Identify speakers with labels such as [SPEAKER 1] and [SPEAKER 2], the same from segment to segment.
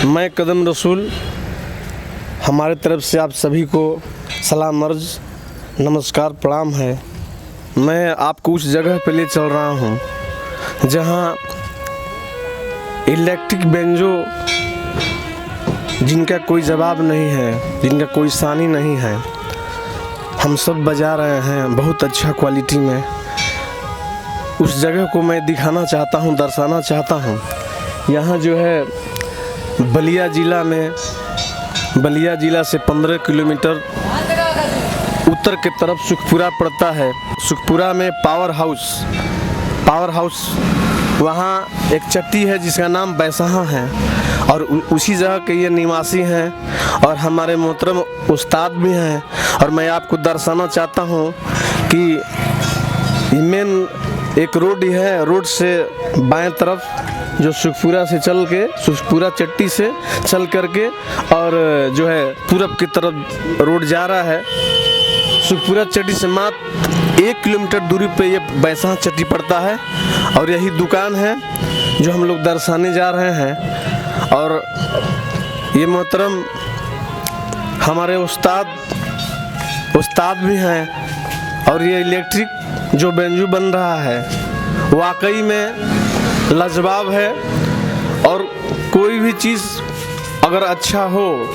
[SPEAKER 1] मैं कदम रसूल, हमारे तरफ से आप सभी को सलाम अर्ज, नमस्कार, प्रणाम है। मैं आपको उस जगह पे ले चल रहा हूँ जहाँ इलेक्ट्रिक बेंजो जिनका कोई जवाब नहीं है, जिनका कोई सानी नहीं है, हम सब बजा रहे हैं बहुत अच्छा क्वालिटी में। उस जगह को मैं दिखाना चाहता हूँ, दर्शाना चाहता हूँ। यहाँ जो है बलिया ज़िला से 15 किलोमीटर उत्तर के तरफ सुखपुरा पड़ता है। सुखपुरा में पावर हाउस वहाँ एक चट्टी है जिसका नाम बैसाहा है और उसी जगह के ये निवासी हैं और हमारे मोहतरम उस्ताद भी हैं। और मैं आपको दर्शाना चाहता हूँ कि मेन एक रोड है, रोड से बाएं तरफ जो सुखपुरा से चल के, सुखपुरा चट्टी से चल करके और जो है पूरब की तरफ रोड जा रहा है। सुखपुरा चट्टी से मात्र 1 किलोमीटर दूरी पे ये बैसाहा चट्टी पड़ता है और यही दुकान है जो हम लोग दर्शाने जा रहे हैं। और ये मोहतरम हमारे उस्ताद भी हैं और ये इलेक्ट्रिक जो बेंजू बन रहा है वाकई में लाजवाब है। और कोई भी चीज़ अगर अच्छा हो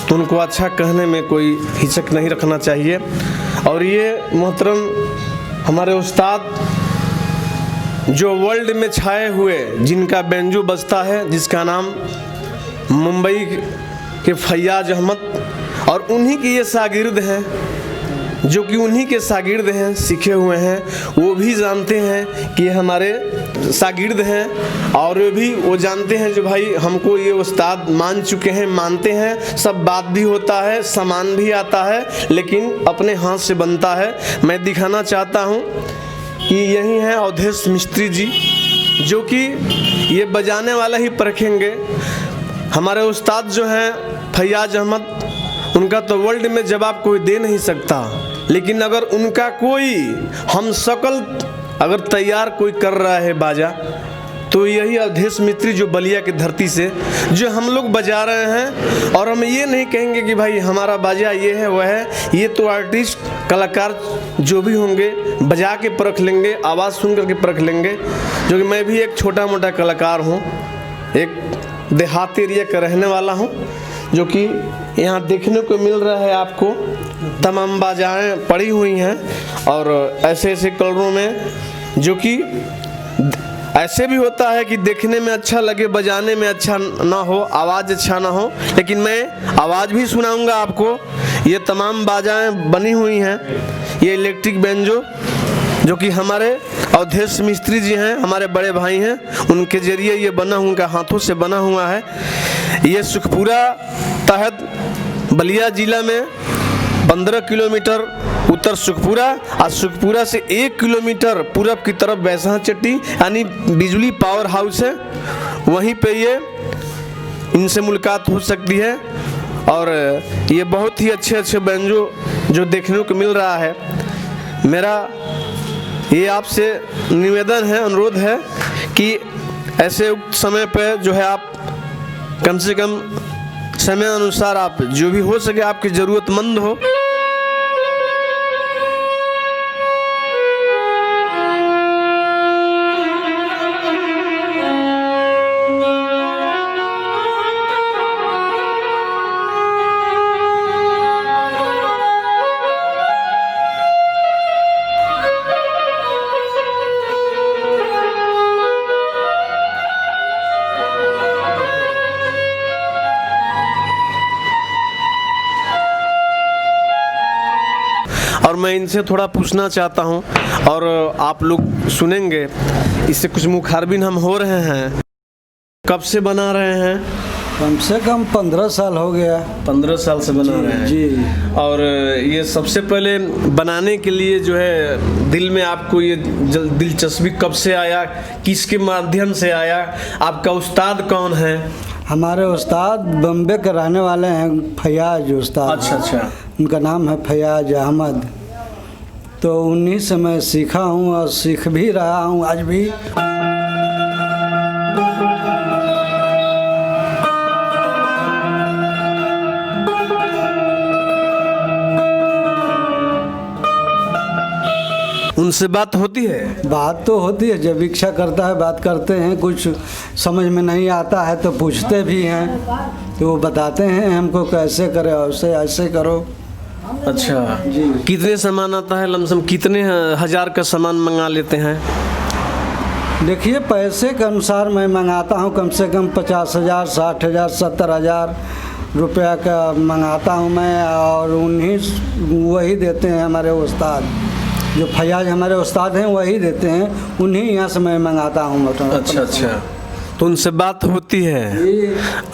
[SPEAKER 1] तो उनको अच्छा कहने में कोई हिचक नहीं रखना चाहिए। और ये मोहतरम हमारे उस्ताद जो वर्ल्ड में छाए हुए, जिनका बेंजू बजता है, जिसका नाम मुंबई के फैयाज अहमद, और उन्हीं के ये शागिर्द हैं जो कि उन्हीं के शागिर्द हैं, सीखे हुए हैं। वो भी जानते हैं कि हमारे शागिर्द हैं और वो जानते हैं जो भाई हमको ये उस्ताद मान चुके हैं, मानते हैं। सब बात भी होता है, सामान भी आता है, लेकिन अपने हाथ से बनता है। मैं दिखाना चाहता हूँ कि यही है अवधेश मिस्त्री जी, जो कि ये बजाने वाला ही परखेंगे। हमारे उस्ताद जो हैं फैयाज अहमद, उनका तो वर्ल्ड में जवाब कोई दे नहीं सकता, लेकिन अगर उनका कोई हम शकल अगर तैयार कोई कर रहा है बाजा, तो यही अवधेश मिस्त्री जो बलिया की धरती से जो हम लोग बजा रहे हैं। और हम ये नहीं कहेंगे कि भाई हमारा बाजा ये है वह है, ये तो आर्टिस्ट कलाकार जो भी होंगे बजा के परख लेंगे, आवाज़ सुन करके परख लेंगे। जो कि मैं भी एक छोटा मोटा कलाकार हूँ, एक देहात एरिया का रहने वाला हूँ, जो कि यहाँ देखने को मिल रहा है आपको तमाम बाजाएँ पड़ी हुई हैं और ऐसे ऐसे कलरों में, जो कि ऐसे भी होता है कि देखने में अच्छा लगे, बजाने में अच्छा ना हो, आवाज़ अच्छा ना हो, लेकिन मैं आवाज़ भी सुनाऊंगा आपको। ये तमाम बाजाएँ बनी हुई हैं, ये इलेक्ट्रिक बेंजो जो कि हमारे अवधेश मिस्त्री जी हैं, हमारे बड़े भाई हैं, उनके ज़रिए ये बना हुआ, उनका हाथों से बना हुआ है। ये सुखपुरा तहत बलिया ज़िला में 15 किलोमीटर उत्तर सुखपुरा और सुखपुरा से 1 किलोमीटर पूरब की तरफ बैसाहा चट्टी यानी बिजली पावर हाउस है, वहीं पे ये इनसे मुलाकात हो सकती है। और ये बहुत ही अच्छे बेंजो जो देखने को मिल रहा है। मेरा ये आपसे निवेदन है, अनुरोध है कि ऐसे समय पे जो है आप कम से कम समय अनुसार आप जो भी हो सके, आपकी ज़रूरतमंद हो, और मैं इनसे थोड़ा पूछना चाहता हूं और आप लोग सुनेंगे। इससे कुछ मुखारबिन हम हो रहे हैं। कब से बना रहे हैं?
[SPEAKER 2] कम से कम 15 साल हो गया।
[SPEAKER 1] 15 साल से बना रहे हैं
[SPEAKER 2] जी।
[SPEAKER 1] और ये सबसे पहले बनाने के लिए जो है दिल में आपको ये दिलचस्पी कब से आया, किसके माध्यम से आया? आपका उस्ताद कौन है?
[SPEAKER 2] हमारे उस्ताद बम्बे के रहने वाले हैं, फैयाज उस्ताद।
[SPEAKER 1] अच्छा।
[SPEAKER 2] उनका नाम है फैयाज अहमद। तो उन्हीं से मैं सीखा हूँ और सीख भी रहा हूँ आज भी।
[SPEAKER 1] उनसे बात होती है?
[SPEAKER 2] बात तो होती है, जब इच्छा करता है बात करते हैं, कुछ समझ में नहीं आता है तो पूछते भी हैं, तो वो बताते हैं हमको कैसे करें, ऐसे ऐसे करो।
[SPEAKER 1] अच्छा
[SPEAKER 2] जी।
[SPEAKER 1] कितने सामान आता है लमसम, कितने हजार का सामान मंगा लेते हैं?
[SPEAKER 2] देखिए पैसे के अनुसार मैं मंगाता हूँ, कम से कम 50,000, 60,000, 70,000 रुपया का मंगाता हूँ मैं, और वही देते हैं हमारे उस्ताद, जो फैयाज हमारे उस्ताद हैं वही देते हैं, उन्हीं यहाँ से मैं मंगाता हूँ।
[SPEAKER 1] अच्छा, तो उनसे बात होती है।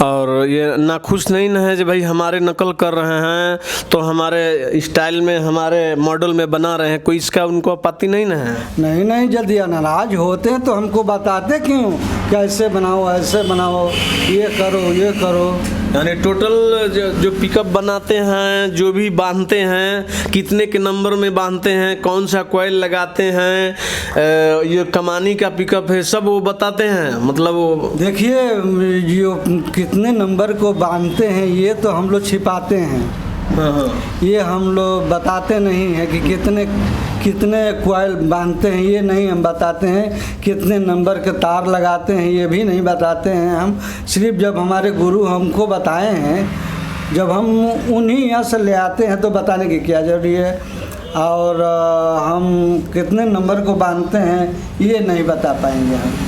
[SPEAKER 1] और ये नाखुश नहीं न है जो भाई हमारे नकल कर रहे हैं, तो हमारे स्टाइल में, हमारे मॉडल में बना रहे हैं, कोई इसका उनको आपत्ति नहीं न है?
[SPEAKER 2] नहीं, जल्दी नाराज होते हैं तो हमको बताते क्यों, कैसे बनाओ, ऐसे बनाओ, ये करो।
[SPEAKER 1] यानी टोटल जो पिकअप बनाते हैं, जो भी बांधते हैं, कितने के नंबर में बांधते हैं, कौन सा कॉइल लगाते हैं, ये कमानी का पिकअप है, सब वो बताते हैं? मतलब वो
[SPEAKER 2] देखिए जो कितने नंबर को बांधते हैं ये तो हम लोग छिपाते हैं।
[SPEAKER 1] हाँ।
[SPEAKER 2] ये हम लोग बताते नहीं हैं कि कितने कॉइल बांधते हैं, ये नहीं हम बताते हैं। कितने नंबर के तार लगाते हैं ये भी नहीं बताते हैं हम। सिर्फ जब हमारे गुरु हमको बताए हैं, जब हम उन्हीं यहाँ से ले आते हैं तो बताने की क्या ज़रूरी है। और हम कितने नंबर को बांधते हैं ये नहीं बता पाएंगे हम।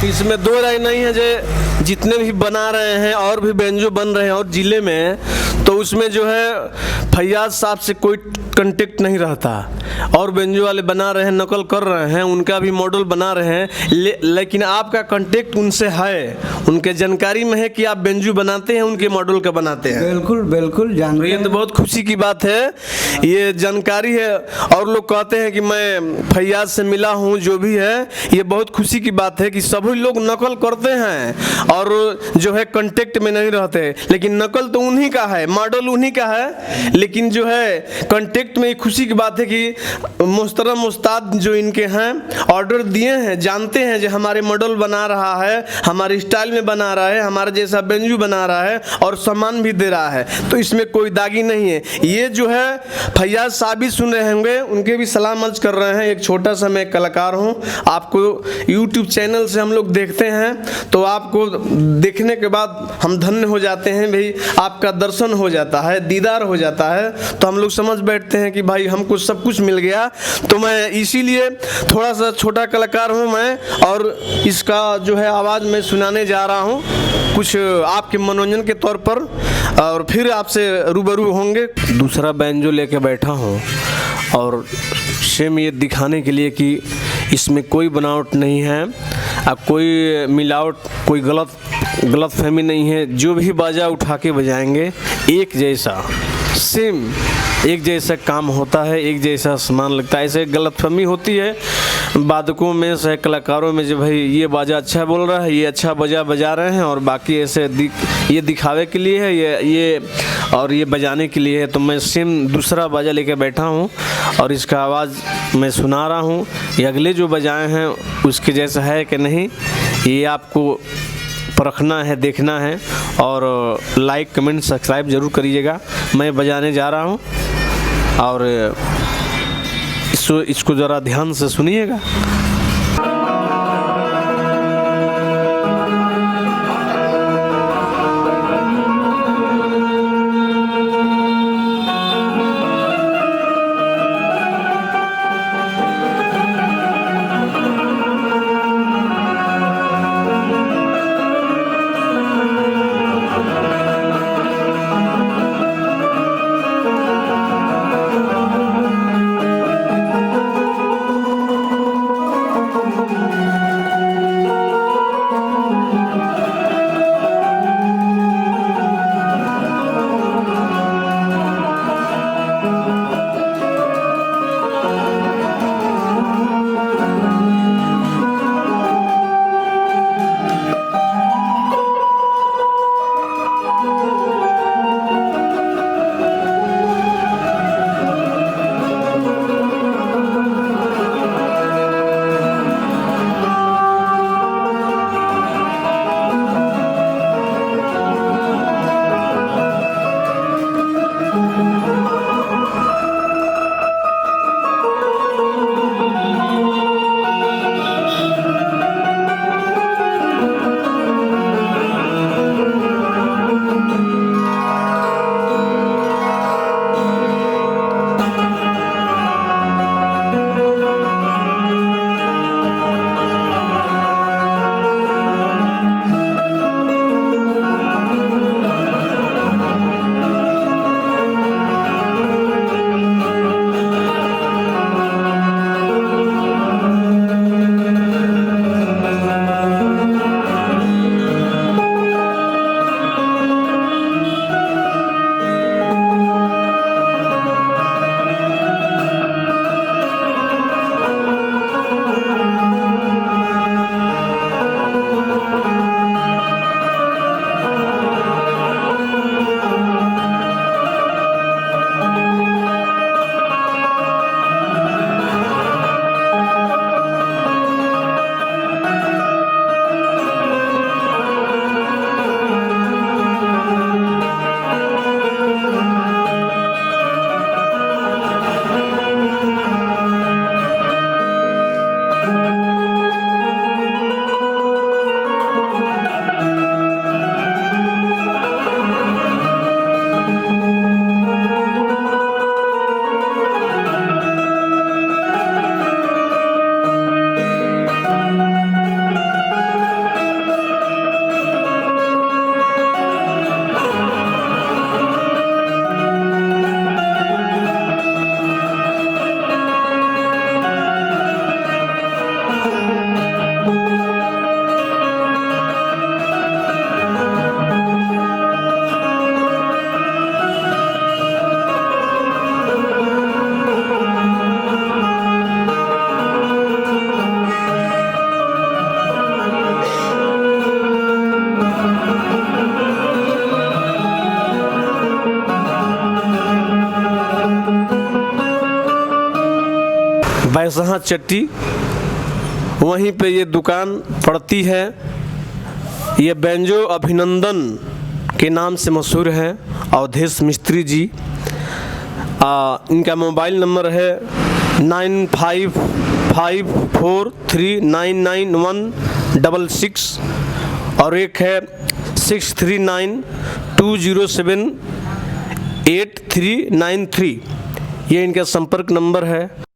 [SPEAKER 1] इसमें दो राय नहीं है जो जितने भी बना रहे हैं और भी बेंजो बन रहे हैं और ज़िले में, तो उसमें जो है फैयाज साहब से कोई कांटेक्ट नहीं रहता। और बेंजो वाले बना रहे हैं, नकल कर रहे हैं, उनका भी मॉडल बना रहे हैं, लेकिन आपका कांटेक्ट उनसे है, उनके जानकारी में है कि आप बेंजो बनाते हैं, उनके मॉडल का बनाते हैं।
[SPEAKER 2] बिल्कुल जानते हैं।
[SPEAKER 1] ये तो बहुत खुशी की बात है, ये जानकारी है। और लोग कहते हैं कि मैं फैयाज से मिला हूँ, जो भी है, ये बहुत खुशी की बात है कि सभी लोग नकल करते हैं और जो है कांटेक्ट में नहीं रहते, लेकिन नकल तो उन्हीं का है, मॉडल उन्हीं का है, लेकिन जो है कांटेक्ट में खुशी की बात है कि मोहतरम उस्ताद जो इनके हैं ऑर्डर दिए हैं, जानते हैं जो हमारे मॉडल बना रहा है, हमारे स्टाइल में बना रहा है, हमारे जैसा बेंजू बना रहा है और सामान भी दे रहा है, तो इसमें कोई दागी नहीं है। ये जो है फैयाज साहब भी सुन रहे होंगे, उनके भी सलाम अर्ज कर रहे हैं। एक छोटा सा मैं कलाकार हूँ, आपको यूट्यूब चैनल से हम लोग देखते हैं, तो आपको देखने के बाद हम धन्य हो जाते हैं भाई, आपका दर्शन हो जाता है, दीदार हो जाता है, तो हम लोग समझ बैठते हैं कि भाई हमको सब कुछ मिल गया। तो मैं इसीलिए थोड़ा सा छोटा कलाकार हूँ मैं, और इसका जो है आवाज़ मैं सुनाने जा रहा हूँ कुछ आपके मनोरंजन के तौर पर, और फिर आपसे रूबरू होंगे। दूसरा बैंजो लेके बैठा हूँ और सेम ये दिखाने के लिए कि इसमें कोई बनावट नहीं है, कोई मिलावट, कोई गलत फहमी नहीं है। जो भी बाजा उठा के बजाएंगे एक जैसा सेम एक जैसा काम होता है, एक जैसा सामान लगता है। ऐसे गलतफहमी होती है वादकों में से, कलाकारों में, जो भाई ये बाजा अच्छा बोल रहा है, ये अच्छा बजा रहे हैं, और बाकी ऐसे ये दिखावे के लिए है, ये बजाने के लिए है। तो मैं सेम दूसरा बाजा लेके बैठा हूँ और इसका आवाज़ मैं सुना रहा हूँ। ये अगले जो बजाए हैं उसके जैसा है कि नहीं, ये आपको परखना है, देखना है, और लाइक कमेंट सब्सक्राइब ज़रूर करिएगा। मैं बजाने जा रहा हूँ और इसको ज़रा ध्यान से सुनिएगा। बैसहा चट्टी, वहीं पे ये दुकान पड़ती है। ये बेंजो अभिनंदन के नाम से मशहूर है अवधेश मिस्त्री जी। इनका मोबाइल नंबर है 9554399166 और एक है 6392078393। ये इनका संपर्क नंबर है।